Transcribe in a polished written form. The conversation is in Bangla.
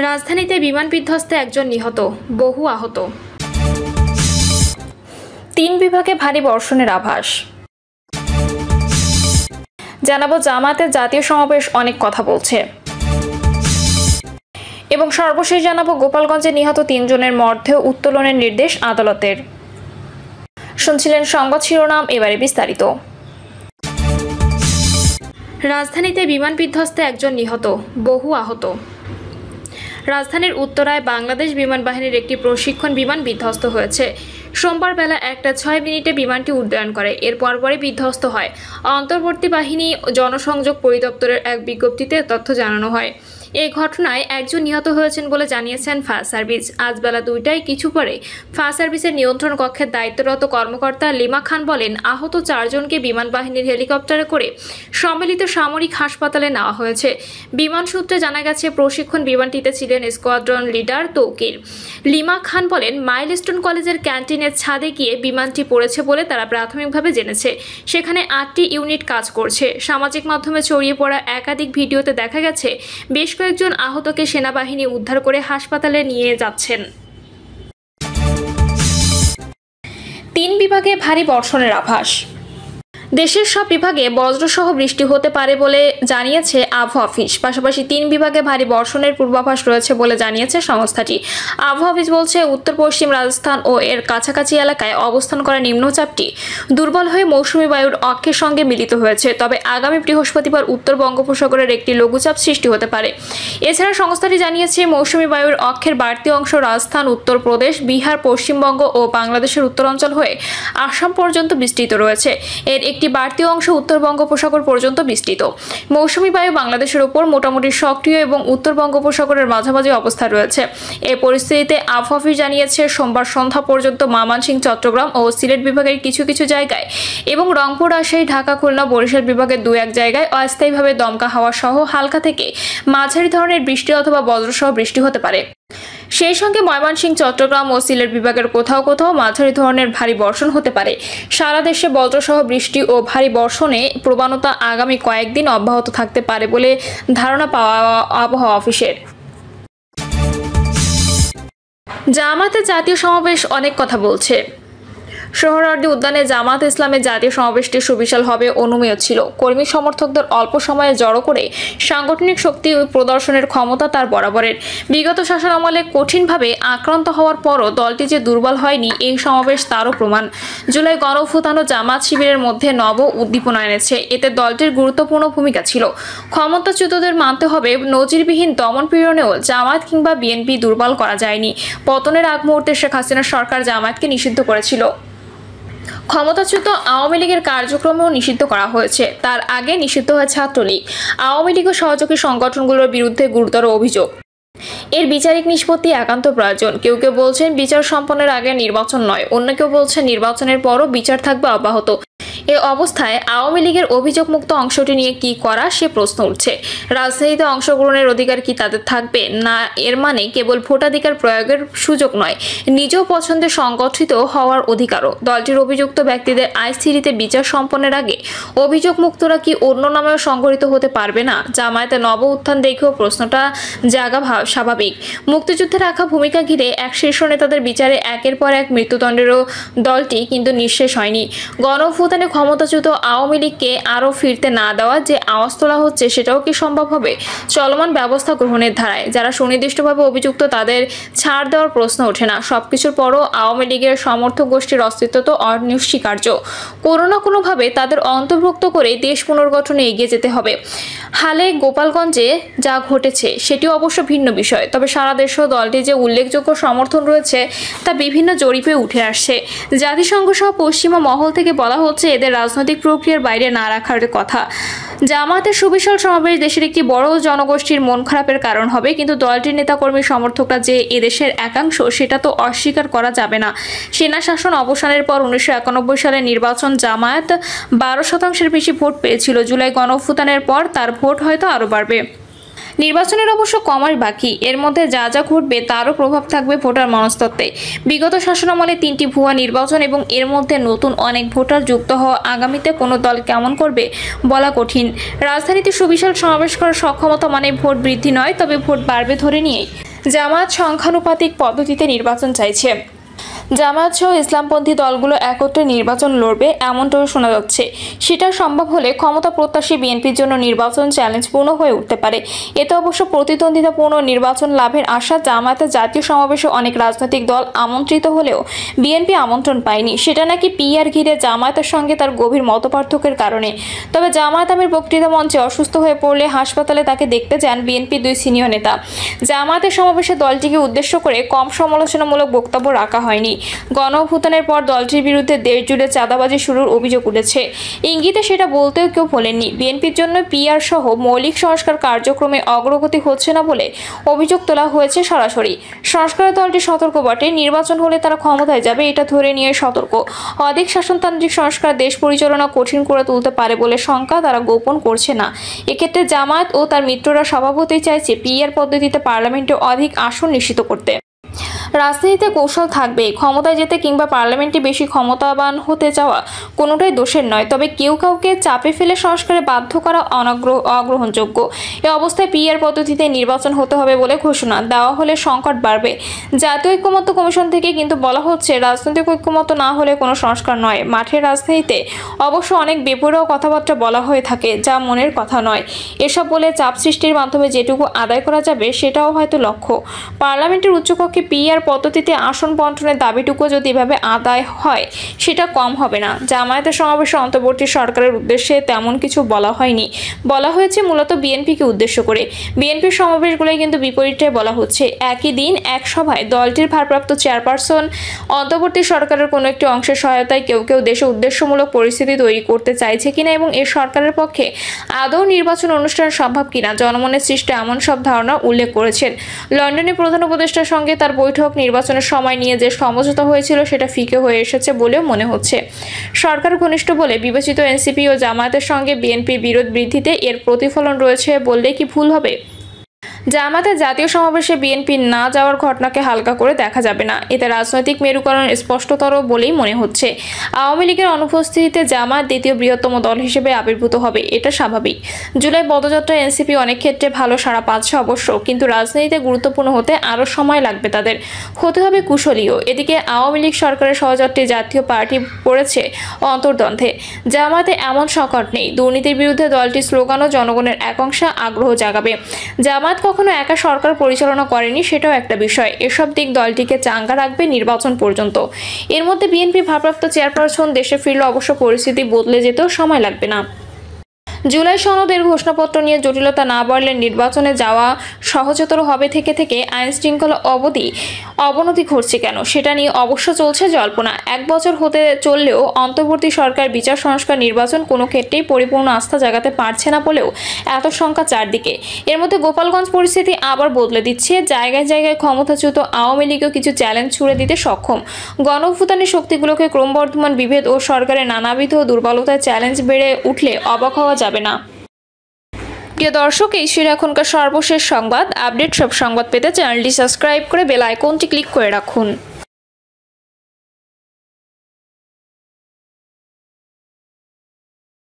রাজধানীতে বিমান বিধ্বস্তে একজন নিহত, বহু আহত। 3 বিভাগে ভারী বর্ষণের আভাস। জানাবো জামায়াতের জাতীয় সমাবেশ অনেক কথা বলছে। এবং সর্বশেষ জানাবো গোপালগঞ্জে নিহত 3 জনের মর্ধেও উত্তোলনের নির্দেশ আদালতের। শুনছিলেন সংবাদ শিরোনাম, এবারে বিস্তারিত। রাজধানীতে বিমান বিধ্বস্তে একজন নিহত, বহু আহত। রাজধানীর উত্তরায় বাংলাদেশ বিমান বাহিনীর একটি প্রশিক্ষণ বিমান বিধ্বস্ত হয়েছে। সোমবার বেলা 1:06 বিমানটি উড্ডয়ন করে, এর পরপরই বিধ্বস্ত হয়। অন্তর্বর্তী বাহিনী জনসংযোগ পরিদপ্তরের এক বিজ্ঞপ্তিতে তথ্য জানানো হয়। এই ঘটনায় একজন নিহত হয়েছেন বলে জানিয়েছেন ফায়ার সার্ভিস। আজ বেলা 2টায় কিছু পরে ফায়ার সার্ভিসের নিয়ন্ত্রণ কক্ষের দায়িত্বরত কর্মকর্তা লিমা খান বলেন, আহত 4 জনকে বিমান বাহিনীর হেলিকপ্টারে করে সম্মিলিত সামরিক হাসপাতালে নেওয়া হয়েছে। বিমান সূত্রে জানা গেছে, প্রশিক্ষণ বিমানটিতে ছিলেন স্কোয়াড্রন লিডার তৌকির। লিমা খান বলেন, মাইলস্টোন কলেজের ক্যান্টিনের ছাদে গিয়ে বিমানটি পড়েছে বলে তারা প্রাথমিকভাবে জেনেছে। সেখানে 8টি ইউনিট কাজ করছে। সামাজিক মাধ্যমে ছড়িয়ে পড়া একাধিক ভিডিওতে দেখা গেছে বেশ কয়েকজন আহতকে সেনাবাহিনী উদ্ধার করে হাসপাতালে নিয়ে যাচ্ছেন। 3 বিভাগে ভারী বর্ষণের আভাস। দেশের সব বিভাগে বজ্রসহ বৃষ্টি হতে পারে বলে জানিয়েছে আবহাওয়া অফিস। পাশাপাশি 3 বিভাগে ভারী বর্ষণের পূর্বাভাস রয়েছে বলে জানিয়েছে সংস্থাটি। আবহাওয়া অফিস বলছে, উত্তর পশ্চিম রাজস্থান ও এর কাছাকাছি এলাকায় অবস্থান করা নিম্নচাপটি দুর্বল হয়ে মৌসুমী বায়ুর অক্ষের সঙ্গে মিলিত হয়েছে। তবে আগামী বৃহস্পতিবার উত্তর বঙ্গোপসাগরের একটি লঘুচাপ সৃষ্টি হতে পারে। এছাড়া সংস্থাটি জানিয়েছে, মৌসুমী বায়ুর অক্ষের বাড়তি অংশ রাজস্থান, উত্তরপ্রদেশ, বিহার, পশ্চিমবঙ্গ ও বাংলাদেশের উত্তরাঞ্চল হয়ে আসাম পর্যন্ত বিস্তৃত রয়েছে। এর একটি বাড়তি অংশ উত্তর বঙ্গোপসাগর পর্যন্ত বিস্তৃত। মৌসুমী বায়ু বাংলাদেশের উপর মোটামুটি সক্রিয় এবং উত্তর বঙ্গোপসাগরের মাঝামাঝি অবস্থা রয়েছে। এই পরিস্থিতিতে আবহাওয়া অফিস জানিয়েছে, সোমবার সন্ধ্যা পর্যন্ত ময়মনসিংহ, চট্টগ্রাম ও সিলেট বিভাগের কিছু কিছু জায়গায় এবং রংপুর, রাজশাহী, ঢাকা, খুলনা, বরিশাল বিভাগের 2-1 জায়গায় অস্থায়ীভাবে দমকা হাওয়া সহ হালকা থেকে মাঝারি ধরনের বৃষ্টি অথবা বজ্রসহ বৃষ্টি হতে পারে। সেই সঙ্গে ময়মনসিংহ, চট্টগ্রাম ও সিলেট বিভাগের কোথাও কোথাও মাঝারি ধরনের ভারী বর্ষণ হতে পারে। সারা দেশে বজ্রসহ বৃষ্টি ও ভারী বর্ষণে প্রবণতা আগামী কয়েকদিন অব্যাহত থাকতে পারে বলে ধারণা পাওয়া আবহাওয়া অফিসের। জামায়াতের জাতীয় সমাবেশ অনেক কথা বলছে। সোহরাওয়ার্দী উদ্যানে জামায়াত ইসলামের জাতীয় সমাবেশটি সুবিশাল হবে অনুমেয় ছিল। কর্মী সমর্থকদের অল্প সময়ে জড়ো করে সাংগঠনিক শক্তি প্রদর্শনের ক্ষমতা তার বরাবরের। বিগত শাসন আমলে কঠিনভাবে আক্রান্ত হওয়ার পরও দলটি যে দুর্বল হয়নি, এই সমাবেশ তারও প্রমাণ। জুলাই গণঅভ্যুত্থান ও জামায়াত শিবিরের মধ্যে নব উদ্দীপনা এনেছে। এতে দলটির গুরুত্বপূর্ণ ভূমিকা ছিল। ক্ষমতাচ্যুতদের মানতে হবে, নজিরবিহীন দমন পীড়নেও জামায়াত কিংবা বিএনপি দুর্বল করা যায়নি। পতনের আগ মুহূর্তে শেখ হাসিনা সরকার জামায়াতকে নিষিদ্ধ করেছিল। ক্ষমতাচ্যুত আওয়ামী লীগের কার্যক্রমেও নিষিদ্ধ করা হয়েছে। তার আগে নিষিদ্ধ হয় ছাত্রলীগ। আওয়ামী লীগ ও সহযোগী সংগঠনগুলোর বিরুদ্ধে গুরুতর অভিযোগ। এর বিচারিক নিষ্পত্তি একান্ত প্রয়োজন। কেউ কেউ বলছেন বিচার সম্পন্নের আগে নির্বাচন নয়, অন্য কেউ বলছেন নির্বাচনের পরও বিচার থাকবে অব্যাহত। এ অবস্থায় আওয়ামী লীগের অভিযোগমুক্ত অংশটি নিয়ে কি করা, সে প্রশ্ন উঠছে। রাজনীতিতে অংশগ্রহণের অধিকার কি তাদের থাকবে না? এর মানে কেবল ভোটাধিকার প্রয়োগের সুযোগ নয়, নিজেও পছন্দে সংগঠিত হওয়ার অধিকারও। দলটির অভিযুক্ত ব্যক্তিদের আইনস্থিতিতে বিচার সম্পন্নের আগে অভিযোগমুক্তরা কি অন্য নামেও সংগঠিত হতে পারবে না? জামায়াতের নব উত্থান দেখেও প্রশ্নটা জাগা স্বাভাবিক। মুক্তিযুদ্ধে রাখা ভূমিকা ঘিরে এক শীর্ষ নেতাদের বিচারে একের পর এক মৃত্যুদণ্ডেরও দলটি কিন্তু নিঃশেষ হয়নি। গণঅভ্যুত্থানে ক্ষমতাচ্যুত আওয়ামী লীগকে আরও ফিরতে না দেওয়া যে আওয়াজ তোলা হচ্ছে, সেটাও কি সম্ভব হবে চলমান ব্যবস্থা গ্রহণের ধারায়? যারা সুনির্দিষ্টভাবে অভিযুক্ত তাদের ছাড় দেওয়ার প্রশ্ন ওঠে না। সবকিছুর পরও আওয়ামী লীগের সমর্থক গোষ্ঠীর অস্তিত্ব তো অনস্বীকার্য। কোনো না কোনোভাবে তাদের অন্তর্ভুক্ত করে দেশ পুনর্গঠনে এগিয়ে যেতে হবে। হালে গোপালগঞ্জে যা ঘটেছে সেটিও অবশ্য ভিন্ন বিষয়। তবে সারা দেশেও দলটির যে উল্লেখযোগ্য সমর্থন রয়েছে তা বিভিন্ন জরিপে উঠে আসছে। জাতিসংঘ সহ পশ্চিমা মহল থেকে বলা হচ্ছে, এদের রাজনৈতিক প্রক্রিয়ার বাইরে না রাখার কথা। জামায়াতের সুবিশাল সমাবেশ দেশের একটি বড় জনগোষ্ঠীর মন খারাপের কারণ হবে, কিন্তু দলটির নেতাকর্মী সমর্থকরা যে এদেশের একাংশ, সেটা তো অস্বীকার করা যাবে না। সেনা শাসন অবসানের পর 1991 সালের নির্বাচন জামায়াত 12% বেশি ভোট পেয়েছিল। জুলাই গণঅভ্যুত্থানের পর তার ভোট হয়তো আরও বাড়বে। নির্বাচনের অবশ্য কমাস বাকি, এর মধ্যে যা যা ঘটবে তারও প্রভাব থাকবে ভোটার মনস্তত্ত্বে। বিগত শাসনামলে 3টি ভুয়া নির্বাচন এবং এর মধ্যে নতুন অনেক ভোটার যুক্ত হওয়া আগামীতে কোনো দল কেমন করবে বলা কঠিন। রাজধানীতে সুবিশাল সমাবেশ করার সক্ষমতা মানে ভোট বৃদ্ধি নয়, তবে ভোট বাড়বে ধরে নিয়েই জামায়াত সংখ্যানুপাতিক পদ্ধতিতে নির্বাচন চাইছে। জামায়াত সহ ইসলামপন্থী দলগুলো একত্রে নির্বাচন লড়বে এমনটাও শোনা যাচ্ছে। সেটা সম্ভব হলে ক্ষমতা প্রত্যাশী বিএনপির জন্য নির্বাচন চ্যালেঞ্জপূর্ণ হয়ে উঠতে পারে। এতে অবশ্য প্রতিদ্বন্দ্বিতাপূর্ণ নির্বাচন লাভের আশা জামায়াতের জাতীয় সমাবেশে অনেক রাজনৈতিক দল আমন্ত্রিত হলেও বিএনপি আমন্ত্রণ পায়নি। সেটা নাকি পিআর ঘিরে জামায়াতের সঙ্গে তার গভীর মতপার্থক্যের কারণে। তবে জামায়াত আমির বক্তৃতা মঞ্চে অসুস্থ হয়ে পড়লে হাসপাতালে তাকে দেখতে যান বিএনপির 2 সিনিয়র নেতা। জামায়াতের সমাবেশে দলটিকে উদ্দেশ্য করে কম সমালোচনামূলক বক্তব্য রাখা হয়নি। গণঅভ্যুত্থানের পর দলটির বিরুদ্ধে দেশ জুড়ে চাঁদাবাজি শুরুর অভিযোগ উঠেছে। ইঙ্গিতে সেটা বলতেও কেউ ভোলেননি। বিএনপির জন্য পিআর সহ মৌলিক সংস্কার কার্যক্রমে অগ্রগতি হচ্ছে না বলে অভিযোগ তোলা হয়েছে সরাসরি। সংস্কারের দলটি সতর্ক বটে, নির্বাচন হলে তারা ক্ষমতায় যাবে এটা ধরে নিয়ে সতর্ক। অধিক শাসনতান্ত্রিক সংস্কার দেশ পরিচালনা কঠিন করে তুলতে পারে বলে শঙ্কা তারা গোপন করছে না। এক্ষেত্রে জামায়াত ও তার মিত্ররা স্বভাবতই চাইছে পিআর পদ্ধতিতে পার্লামেন্টে অধিক আসন নিশ্চিত করতে। রাজনীতিতে কৌশল থাকবে, ক্ষমতায় যেতে কিংবা পার্লামেন্টে বেশি ক্ষমতাবান হতে চাওয়া কোনোটাই দোষের নয়। তবে কেউ কাউকে চাপে ফেলে সংস্কারে বাধ্য করা অগ্রহণযোগ্য। এ অবস্থায় পিআর পদ্ধতিতে নির্বাচন হতে হবে বলে ঘোষণা দেওয়া হলে সংকট বাড়বে। জাতীয় ঐক্যমত্য কমিশন থেকে কিন্তু বলা হচ্ছে রাজনৈতিক ঐক্যমত্য না হলে কোনো সংস্কার নয়। মাঠের রাজনীতিতে অবশ্য অনেক বেপরোয়া কথাবার্তা বলা হয়ে থাকে যা মনের কথা নয়। এসব বলে চাপ সৃষ্টির মাধ্যমে যেটুকু আদায় করা যাবে সেটাও হয়তো লক্ষ্য। পার্লামেন্টের উচ্চকক্ষে পিআর পদ্ধতিতে আসন বন্টনের দাবিটুকু যদি এভাবে আদায় হয় সেটা কম হবে না। জামায়াতের সমাবেশে অন্তর্বর্তী সরকারের উদ্দেশ্যে তেমন কিছু বলা হয়নি, বলা হয়েছে মূলত বিএনপিকে উদ্দেশ্য করে। বিএনপির সমাবেশগুলোই কিন্তু বিপরীতটাই বলা হচ্ছে। একই দিন এক সভায় দলটির ভারপ্রাপ্ত চেয়ারপারসন অন্তর্বর্তী সরকারের কোনো একটি অংশের সহায়তায় কেউ কেউ দেশে উদ্দেশ্যমূলক পরিস্থিতি তৈরি করতে চাইছে কিনা এবং এ সরকারের পক্ষে আদৌ নির্বাচন অনুষ্ঠান সম্ভব কিনা জনমনের সৃষ্ট এমন সব ধারণা উল্লেখ করেছেন। লন্ডনে প্রধান উপদেষ্টার সঙ্গে তার বৈঠক নির্বাচনের সময় নিয়ে যে সমঝোতা হয়েছিল সেটা ফিকে হয়ে এসেছে বলেও মনে হচ্ছে। সরকার ঘনিষ্ঠ বলে বিবেচিত এনসিপি ও জামায়াতের সঙ্গে বিএনপির বিরোধ বৃদ্ধিতে এর প্রতিফলন রয়েছে বললে কি ভুল হবে? জামায়াতের জাতীয় সমাবেশে বিএনপি না যাওয়ার ঘটনাকে হালকা করে দেখা যাবে না। এতে রাজনৈতিক মেরুকরণ স্পষ্টতর বলেই মনে হচ্ছে। আওয়ামী লীগের অনুপস্থিতিতে জামায়াত দ্বিতীয় বৃহত্তম দল হিসেবে আবির্ভূত হবে, এটা স্বাভাবিক। জুলাই পদযাত্রায় এনসিপি অনেক ক্ষেত্রে ভালো সাড়া পাচ্ছে অবশ্য, কিন্তু রাজনীতিতে গুরুত্বপূর্ণ হতে আরও সময় লাগবে তাদের। হতে হবে কুশলীও। এদিকে আওয়ামী লীগ সরকারের সহযাত্রী জাতীয় পার্টি পড়েছে অন্তর্দ্বন্দ্বে। জামায়াতে এমন সংকট নেই। দুর্নীতির বিরুদ্ধে দলটির স্লোগানও জনগণের একাংশে আগ্রহ জাগাবে। জামায়াত কখনো একা সরকার পরিচালনা করেনি, সেটাও একটা বিষয়। এসব দিক দলটিকে চাঙ্গা রাখবে নির্বাচন পর্যন্ত। এর মধ্যে বিএনপি ভারপ্রাপ্ত চেয়ারপারসন দেশে ফিরলে অবশ্য পরিস্থিতি বদলে যেতেও সময় লাগবে না। জুলাই সনদের ঘোষণাপত্র নিয়ে জটিলতা না বাড়লে নির্বাচনে যাওয়া সহজতর হবে। থেকে আইন শৃঙ্খলা অবনতি ঘটছে কেন সেটা নিয়ে অবশ্য চলছে জল্পনা। 1 বছর হতে চললেও অন্তর্বর্তী সরকার বিচার সংস্কার নির্বাচন কোনো ক্ষেত্রেই পরিপূর্ণ আস্থা জাগাতে পারছে না বলেও এত শঙ্কা চারদিকে। এর মধ্যে গোপালগঞ্জ পরিস্থিতি আবার বদলে দিচ্ছে। জায়গায় জায়গায় ক্ষমতাচ্যুত আওয়ামী লীগও কিছু চ্যালেঞ্জ ছুড়ে দিতে সক্ষম। গণঅভ্যুত্থানের শক্তিগুলোকে ক্রমবর্ধমান বিভেদ ও সরকারের নানাবিধ দুর্বলতার চ্যালেঞ্জ বেড়ে উঠলে অবাক হওয়া যাবে না। প্রিয় দর্শক, এই ছিল এখনকার সর্বশেষ সংবাদ আপডেট। সব সংবাদ পেতে চ্যানেলটি সাবস্ক্রাইব করে বেল আইকনটি ক্লিক করে রাখুন।